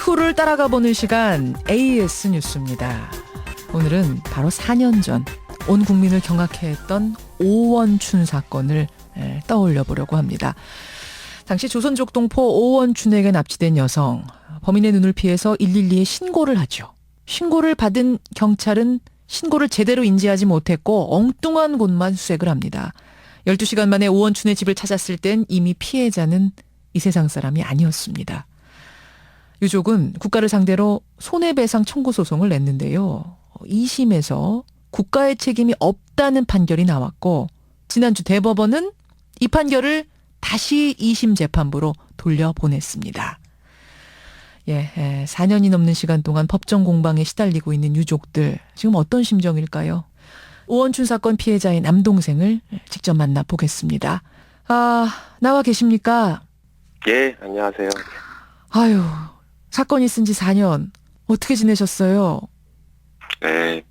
이후를 따라가 보는 시간 AS 뉴스입니다. 오늘은 바로 4년 전 온 국민을 경악해 했던 오원춘 사건을 떠올려 보려고 합니다. 당시 조선족동포 오원춘에게 납치된 여성, 범인의 눈을 피해서 112에 신고를 하죠. 신고를 받은 경찰은 신고를 제대로 인지하지 못했고 엉뚱한 곳만 수색을 합니다. 12시간 만에 오원춘의 집을 찾았을 땐 이미 피해자는 이 세상 사람이 아니었습니다. 유족은 국가를 상대로 손해배상 청구 소송을 냈는데요. 2심에서 국가의 책임이 없다는 판결이 나왔고 지난주 대법원은 이 판결을 다시 2심 재판부로 돌려보냈습니다. 4년이 넘는 시간 동안 법정 공방에 시달리고 있는 유족들, 지금 어떤 심정일까요? 오원춘 사건 피해자의 남동생을 직접 만나보겠습니다. 나와 계십니까? 예, 안녕하세요. 아유, 사건이 있은 지 4년. 어떻게 지내셨어요? 네,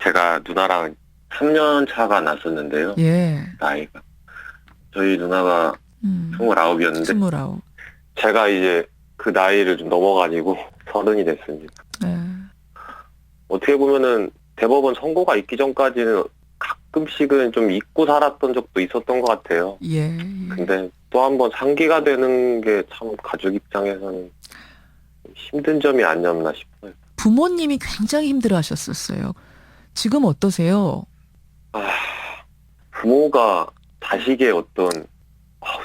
제가 누나랑 3년 차가 났었는데요. 예. 나이가. 저희 누나가 29이었는데, 29. 제가 이제 그 나이를 좀 넘어가지고 30이 됐습니다. 예. 어떻게 보면은 대법원 선고가 있기 전까지는 가끔씩은 좀 잊고 살았던 적도 있었던 것 같아요. 예. 근데 또 한 번 상기가 되는 게 참 가족 입장에서는 힘든 점이 아니었나 싶어요. 부모님이 굉장히 힘들어 하셨었어요. 지금 어떠세요? 부모가 자식의 어떤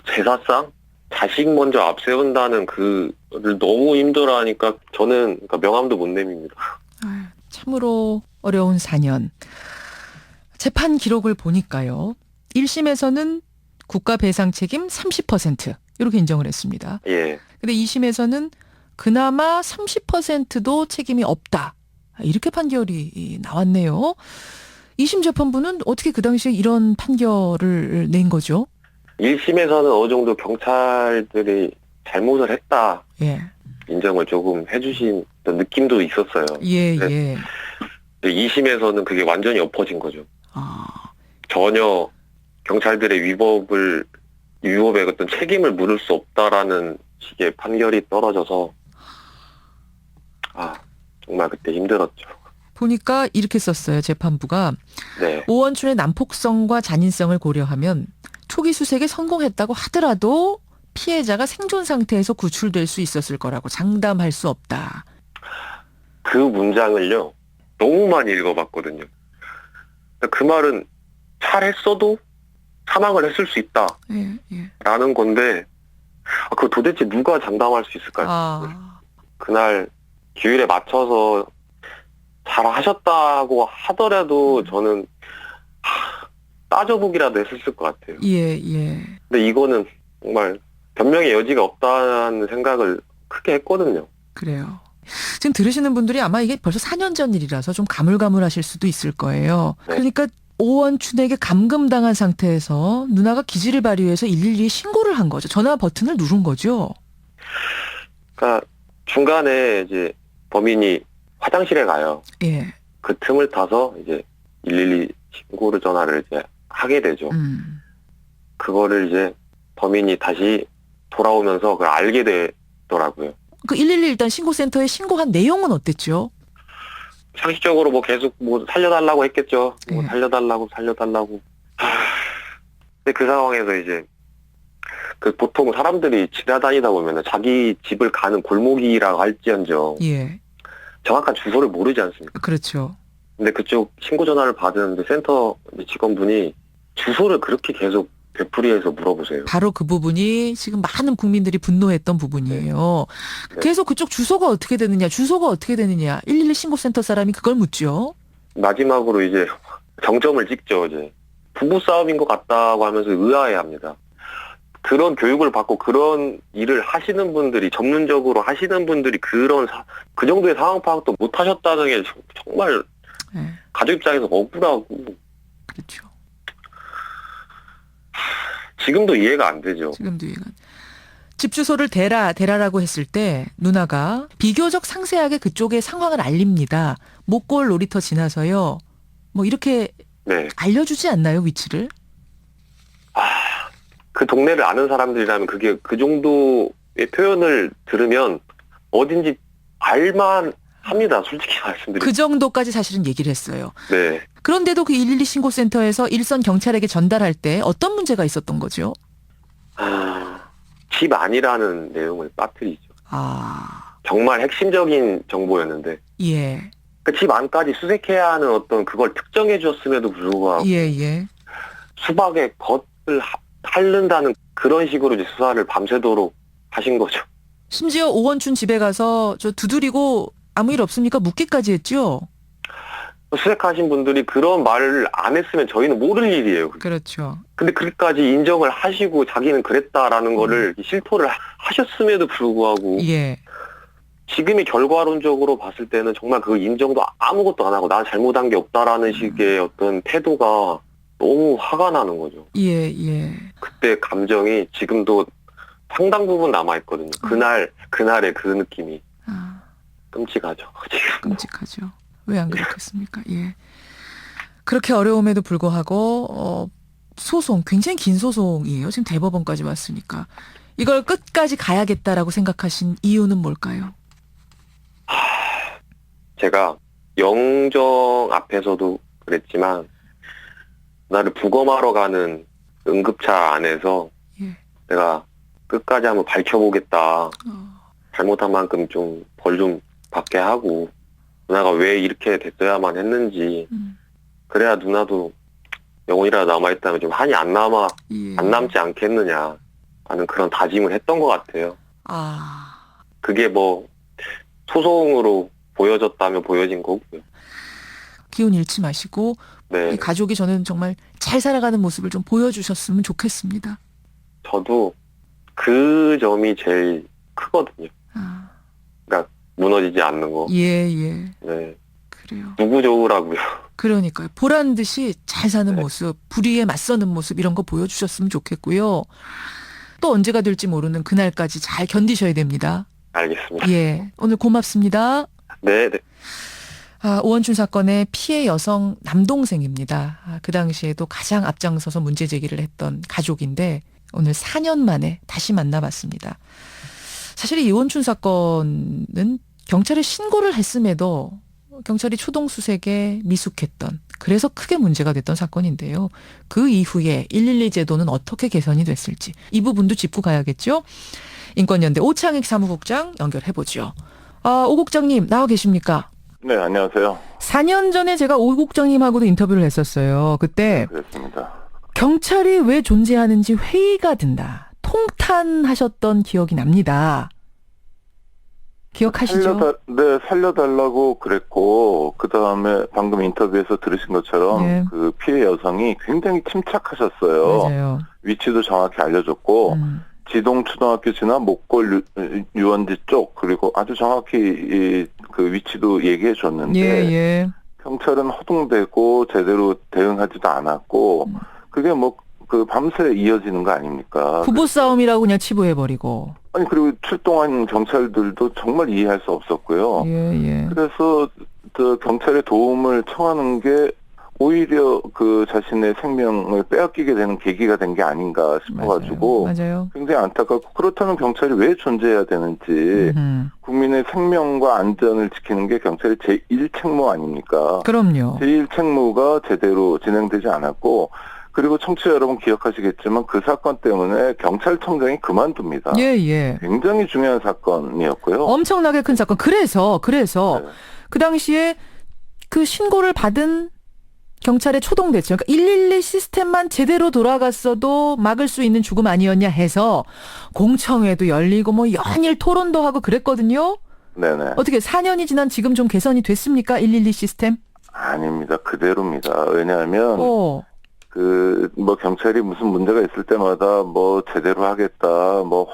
제사상? 자식 먼저 앞세운다는 그를 너무 힘들어하니까 저는 그러니까 명함도 못 내밉니다. 참으로 어려운 4년. 재판 기록을 보니까요. 1심에서는 국가 배상 책임 30% 이렇게 인정을 했습니다. 예. 근데 2심에서는 그나마 30%도 책임이 없다. 이렇게 판결이 나왔네요. 2심 재판부는 어떻게 그 당시에 이런 판결을 낸 거죠? 1심에서는 어느 정도 경찰들이 잘못을 했다. 예. 인정을 조금 해주신 느낌도 있었어요. 예, 네. 예. 2심에서는 그게 완전히 엎어진 거죠. 아, 전혀 경찰들의 위법에 어떤 책임을 물을 수 없다라는 식의 판결이 떨어져서 정말 그때 힘들었죠. 보니까 이렇게 썼어요. 재판부가. 네. 오원춘의 난폭성과 잔인성을 고려하면 초기 수색에 성공했다고 하더라도 피해자가 생존 상태에서 구출될 수 있었을 거라고 장담할 수 없다. 그 문장을요, 너무 많이 읽어봤거든요. 그 말은 잘했어도 사망을 했을 수 있다. 예, 예. 라는 건데, 그거 도대체 누가 장담할 수 있을까요? 그날 기율에 맞춰서 잘 하셨다고 하더라도 저는 따져보기라도 했었을 것 같아요. 예, 예. 근데 이거는 정말 변명의 여지가 없다는 생각을 크게 했거든요. 그래요. 지금 들으시는 분들이 아마 이게 벌써 4년 전 일이라서 좀 가물가물하실 수도 있을 거예요. 네. 그러니까 오원춘에게 감금당한 상태에서 누나가 기지를 발휘해서 112에 신고를 한 거죠. 전화 버튼을 누른 거죠. 그러니까 중간에 이제 범인이 화장실에 가요. 예. 그 틈을 타서 이제 112 신고를 전화를 이제 하게 되죠. 그거를 이제 범인이 다시 돌아오면서 그걸 알게 되더라고요. 그 112 일단 신고센터에 신고한 내용은 어땠죠? 상식적으로 계속 살려달라고 했겠죠. 예. 살려달라고. 근데 그 상황에서 이제 보통 사람들이 지나다니다 보면은 자기 집을 가는 골목이라고 할지언정 예. 정확한 주소를 모르지 않습니까? 그렇죠. 근데 그쪽 신고 전화를 받은 센터 직원분이 주소를 그렇게 계속 되풀이해서 물어보세요. 바로 그 부분이 지금 많은 국민들이 분노했던 부분이에요. 네. 계속 그쪽 주소가 어떻게 되느냐, 112 신고센터 사람이 그걸 묻죠. 마지막으로 이제 정점을 찍죠. 이제 부부싸움인 것 같다고 하면서 의아해합니다. 그런 교육을 받고 그런 일을 하시는 분들이, 전문적으로 하시는 분들이 그 정도의 상황 파악도 못 하셨다는 게 정말 네. 가족 입장에서 억울하고. 그렇죠. 지금도 이해가 안 되죠. 지금도 이해가. 집 주소를 대라라고 했을 때 누나가 비교적 상세하게 그쪽의 상황을 알립니다. 목골 놀이터 지나서요. 이렇게 네. 알려주지 않나요, 위치를? 그 동네를 아는 사람들이라면 그게 그 정도의 표현을 들으면 어딘지 알만 합니다. 솔직히 말씀드리면. 그 정도까지 사실은 얘기를 했어요. 네. 그런데도 그 112 신고센터에서 일선 경찰에게 전달할 때 어떤 문제가 있었던 거죠? 집 아니라는 내용을 빠뜨리죠. 아, 정말 핵심적인 정보였는데 예, 그 집 안까지 수색해야 하는 어떤 그걸 특정해 주었음에도 불구하고 예, 예. 수박의 겉을 핥는다는 그런 식으로 이제 수사를 밤새도록 하신 거죠. 심지어 오원춘 집에 가서 저 두드리고 아무 일 없습니까? 묻기까지 했죠? 수색하신 분들이 그런 말을 안 했으면 저희는 모를 일이에요. 그렇죠. 근데 그렇게까지 인정을 하시고 자기는 그랬다라는 거를 실토를 하셨음에도 불구하고 예. 지금의 결과론적으로 봤을 때는 정말 그 인정도 아무것도 안 하고 나 잘못한 게 없다라는 식의 어떤 태도가 너무 화가 나는 거죠. 예, 예. 그때 감정이 지금도 상당 부분 남아있거든요. 그날의 그 느낌이 아, 끔찍하죠. 지금. 끔찍하죠. 왜 안 그렇겠습니까? 예. 그렇게 어려움에도 불구하고 소송, 굉장히 긴 소송이에요. 지금 대법원까지 왔으니까. 이걸 끝까지 가야겠다라고 생각하신 이유는 뭘까요? 제가 영정 앞에서도 그랬지만 나를 부검하러 가는 응급차 안에서 예. 내가 끝까지 한번 밝혀보겠다. 어, 잘못한 만큼 좀 벌 좀 받게 하고 누나가 왜 이렇게 됐어야만 했는지 그래야 누나도 영혼이라도 남아있다면 좀 한이 안 예. 남지 않겠느냐 하는 그런 다짐을 했던 것 같아요. 아, 그게 뭐 소송으로 보여졌다면 보여진 거고요. 기운 잃지 마시고 네. 이 가족이 저는 정말 잘 살아가는 모습을 좀 보여주셨으면 좋겠습니다. 저도 그 점이 제일 크거든요. 아, 무너지지 않는 거. 예, 예. 네. 그래요. 누구 좋으라고요. 그러니까요. 보란 듯이 잘 사는 네. 모습, 불의에 맞서는 모습 이런 거 보여주셨으면 좋겠고요. 또 언제가 될지 모르는 그날까지 잘 견디셔야 됩니다. 알겠습니다. 예, 오늘 고맙습니다. 네, 네. 오원춘 사건의 피해 여성 남동생입니다. 그 당시에도 가장 앞장서서 문제 제기를 했던 가족인데 오늘 4년 만에 다시 만나봤습니다. 사실 이 오원춘 사건은 경찰에 신고를 했음에도 경찰이 초동 수색에 미숙했던, 그래서 크게 문제가 됐던 사건인데요. 그 이후에 112 제도는 어떻게 개선이 됐을지 이 부분도 짚고 가야겠죠. 인권연대 오창익 사무국장 연결해보죠. 오 국장님 나와 계십니까? 네, 안녕하세요. 4년 전에 제가 오 국장님하고도 인터뷰를 했었어요. 그때 그렇습니다. 경찰이 왜 존재하는지 회의가 든다, 통탄하셨던 기억이 납니다. 기억하시죠? 살려달라고 그랬고, 그 다음에 방금 인터뷰에서 들으신 것처럼 네. 그 피해 여성이 굉장히 침착하셨어요. 맞아요. 위치도 정확히 알려줬고, 지동초등학교 지나 목골 유원지 쪽, 그리고 아주 정확히 그 위치도 얘기해 줬는데, 예, 예. 경찰은 허둥대고 제대로 대응하지도 않았고, 그게 뭐, 그 밤새 이어지는 거 아닙니까? 부부싸움이라고 그냥 치부해버리고. 아니, 그리고 출동한 경찰들도 정말 이해할 수 없었고요. 예, 예. 그래서 그 경찰의 도움을 청하는 게 오히려 그 자신의 생명을 빼앗기게 되는 계기가 된 게 아닌가 싶어가지고 맞아요. 굉장히 안타깝고, 그렇다면 경찰이 왜 존재해야 되는지, 국민의 생명과 안전을 지키는 게 경찰의 제1책무 아닙니까? 그럼요. 제1책무가 제대로 진행되지 않았고, 그리고 청취자 여러분 기억하시겠지만 그 사건 때문에 경찰청장이 그만둡니다. 예, 예. 굉장히 중요한 사건이었고요. 엄청나게 큰 사건. 그래서 네. 그 당시에 그 신고를 받은 경찰에 초동됐죠. 그러니까 112 시스템만 제대로 돌아갔어도 막을 수 있는 죽음 아니었냐 해서 공청회도 열리고 뭐 연일 토론도 하고 그랬거든요. 네네. 어떻게 4년이 지난 지금 좀 개선이 됐습니까? 112 시스템? 아닙니다. 그대로입니다. 왜냐하면 뭐 경찰이 무슨 문제가 있을 때마다 뭐 제대로 하겠다, 뭐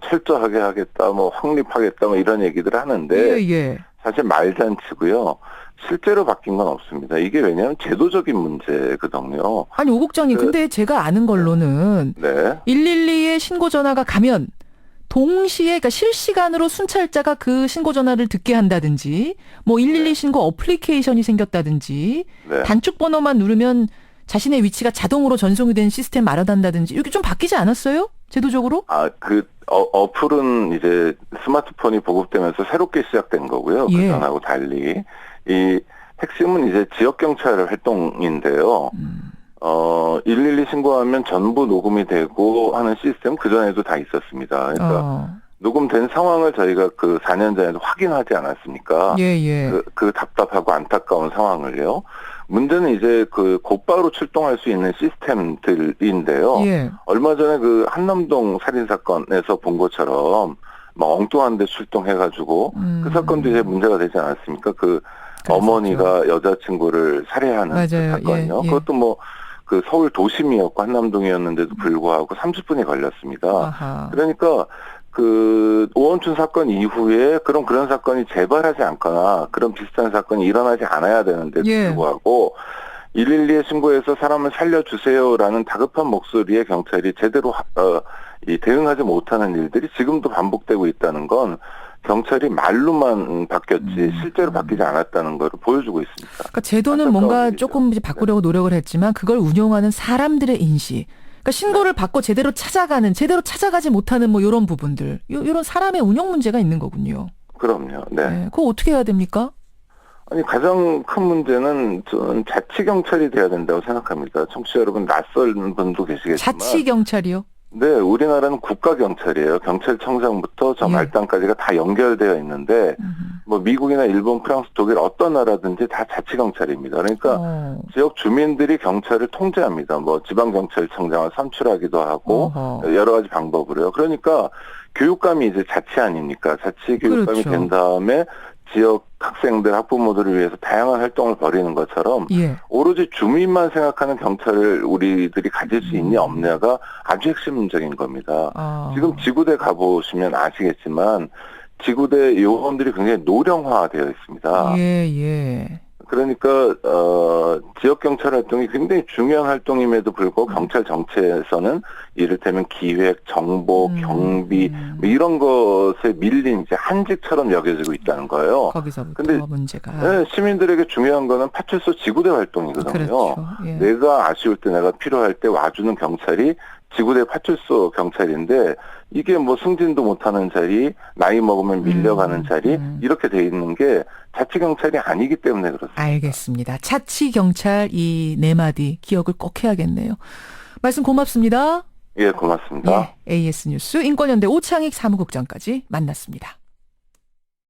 철저하게 하겠다, 뭐 확립하겠다, 뭐 이런 얘기들 하는데 예, 예. 사실 말잔치고요. 실제로 바뀐 건 없습니다. 이게 왜냐하면 제도적인 문제거든요. 아니 오 국장님, 근데 제가 아는 걸로는 네. 112에 신고 전화가 가면 동시에, 그러니까 실시간으로 순찰자가 그 신고 전화를 듣게 한다든지, 뭐 112 신고 어플리케이션이 생겼다든지, 네. 단축 번호만 누르면 자신의 위치가 자동으로 전송이 되는 시스템 마련한다든지, 이렇게 좀 바뀌지 않았어요? 제도적으로? 어플은 이제 스마트폰이 보급되면서 새롭게 시작된 거고요. 예. 그전하고 달리. 이 핵심은 이제 지역경찰 활동인데요. 112 신고하면 전부 녹음이 되고 하는 시스템 그전에도 다 있었습니다. 그러니까 녹음된 상황을 저희가 그 4년 전에도 확인하지 않았습니까? 예. 그 답답하고 안타까운 상황을요. 문제는 이제 그 곧바로 출동할 수 있는 시스템들인데요. 예. 얼마 전에 그 한남동 살인사건에서 본 것처럼 막 엉뚱한 데 출동해가지고 그 사건도 이제 문제가 되지 않았습니까? 그 그랬었죠. 어머니가 여자친구를 살해하는 그 맞아요. 사건이요. 예. 그것도 뭐 그 서울 도심이었고 한남동이었는데도 불구하고 30분이 걸렸습니다. 아하. 그러니까 그 오원춘 사건 이후에 그런 사건이 재발하지 않거나 그런 비슷한 사건이 일어나지 않아야 되는데도 예. 불구하고 112에 신고해서 사람을 살려주세요라는 다급한 목소리에 경찰이 제대로 대응하지 못하는 일들이 지금도 반복되고 있다는 건 경찰이 말로만 바뀌었지 실제로 바뀌지 않았다는 걸 보여주고 있습니다. 그러니까 제도는 뭔가 조금 이제 바꾸려고 노력을 했지만 그걸 운용하는 사람들의 인식. 그러니까 신고를 받고 제대로 찾아가지 못하는 뭐 이런 부분들, 이런 사람의 운영 문제가 있는 거군요. 그럼요. 네. 네. 그거 어떻게 해야 됩니까? 아니 가장 큰 문제는 저는 자치 경찰이 돼야 된다고 생각합니다. 청취자 여러분 낯선 분도 계시겠지만 자치 경찰이요? 네, 우리나라는 국가 경찰이에요. 경찰청장부터 저 예. 말단까지가 다 연결되어 있는데 뭐 미국이나 일본, 프랑스, 독일 어떤 나라든지 다 자치 경찰입니다. 그러니까 지역 주민들이 경찰을 통제합니다. 뭐 지방 경찰청장을 선출하기도 하고 여러 가지 방법으로요. 그러니까 교육감이 이제 자치 아닙니까? 자치 교육감이 그렇죠. 된 다음에 지역 학생들, 학부모들을 위해서 다양한 활동을 벌이는 것처럼 예. 오로지 주민만 생각하는 경찰을 우리들이 가질 수 있냐 없냐가 아주 핵심적인 겁니다. 지금 지구대 가보시면 아시겠지만 지구대 요원들이 굉장히 노령화되어 있습니다. 예. 그러니까 지역 경찰 활동이 굉장히 중요한 활동임에도 불구하고 경찰 정체에서는 이를테면 기획, 정보, 경비 뭐 이런 것에 밀린 이제 한직처럼 여겨지고 있다는 거예요. 거기서부터 근데 문제가. 네, 시민들에게 중요한 거는 파출소 지구대 활동이거든요. 그렇죠. 예. 내가 아쉬울 때 내가 필요할 때 와주는 경찰이 지구대 파출소 경찰인데 이게 뭐 승진도 못하는 자리, 나이 먹으면 밀려가는 자리 이렇게 돼 있는 게 자치 경찰이 아니기 때문에 그렇습니다. 알겠습니다. 자치 경찰 이 네 마디 기억을 꼭 해야겠네요. 말씀 고맙습니다. 예, 고맙습니다. 예, AS 뉴스 인권연대 오창익 사무국장까지 만났습니다.